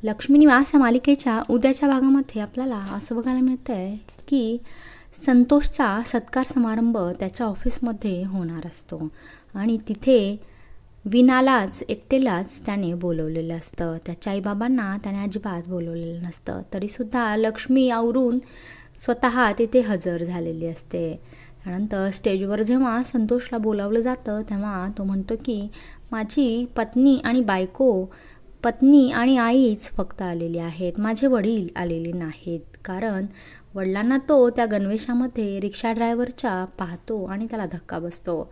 लक्ष्मी निवास या मालिकेच्या उद्याच्या भागामध्ये आपल्याला असं बघायला मिळतं आहे की संतोषचा सत्कार समारंभ त्याच्या ऑफिसमध्ये होणार असतो आणि तिथे विनालाच एकटेलाच त्याने बोलवलेलं असतं. त्याच्या आईबाबांना त्याने अजिबात बोलवलेलं नसतं. तरीसुद्धा लक्ष्मी आवरून स्वतः तिथे हजर झालेली असते. त्यानंतर स्टेजवर जेव्हा संतोषला बोलावलं जातं तेव्हा तो म्हणतो की माझी पत्नी आणि बायको, पत्नी आणि आईच फक्त आलेली आहेत, माझे वडील आलेले नाहीत. कारण वडिलांना तो त्या गणवेशामध्ये रिक्षा ड्रायव्हरच्या पाहतो आणि त्याला धक्का बसतो.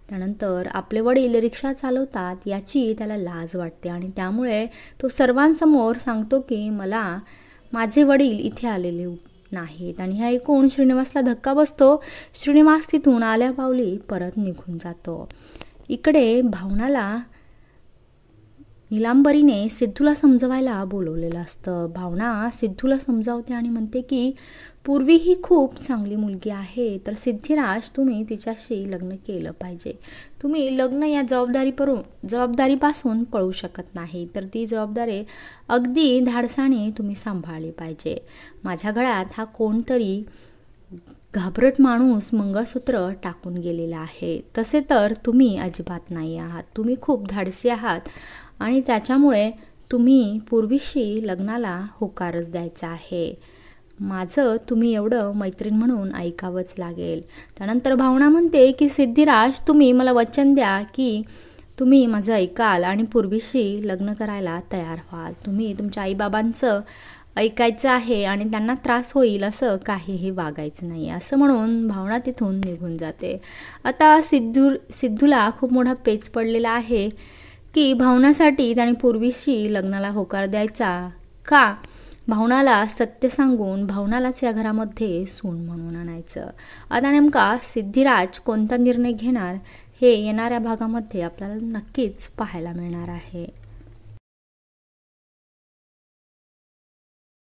त्यानंतर आपले वडील रिक्षा चालवतात याची त्याला लाज वाटते आणि त्यामुळे तो सर्वांसमोर सांगतो की माझे वडील इथे आलेले नाहीत. आणि हे ऐकून श्रीनिवासला धक्का बसतो. श्रीनिवास तिथून आल्या पावली परत निघून जातो. इकडे भावनाला नीलांबरीने सिद्धूला समजवायला बोलवलेलं असतं. भावना सिद्धूला समजावते आणि म्हणते की पूर्वी ही खूप चांगली मुलगी आहे, तर सिद्धिराज तुम्ही तिच्याशी लग्न केलं पाहिजे. तुम्ही लग्न या जबाबदारीपासून पळू शकत नाही, तर ती जबाबदारी अगदी धाडसाने तुम्ही सांभाळली पाहिजे. माझ्या गळ्यात हा कोणतरी घाबरट माणूस मंगळसूत्र टाकून गेलेला आहे. तसे तर तुम्ही अजिबात नाही आहात. तुम्ही खूप धाडसी आहात आणि त्याच्यामुळे तुम्ही पूर्वीशी लग्नाला होकारच द्यायचा आहे. माझं तुम्ही एवढं मैत्रीण म्हणून ऐकावंच लागेल. त्यानंतर भावना म्हणते की सिद्धिराज तुम्ही मला वचन द्या की तुम्ही माझं ऐकाल आणि पूर्वीशी लग्न करायला तयार व्हाल. तुम्ही तुमच्या आईबाबांचं ऐकायचं आहे आणि त्यांना त्रास होईल असं काहीही वागायचं नाही. असं म्हणून भावना तिथून निघून जाते. आता सिद्धूला खूप मोठा पेच पडलेला आहे की भावनासाठी त्याने पूर्वीशी लग्नाला होकार द्यायचा का, भावनाला सत्य सांगून भावनालाच या घरामध्ये सून म्हणून आणायचं. आता नेमका सिद्धिराज कोणता निर्णय घेणार हे येणाऱ्या भागामध्ये आपल्याला नक्कीच पाहायला मिळणार आहे.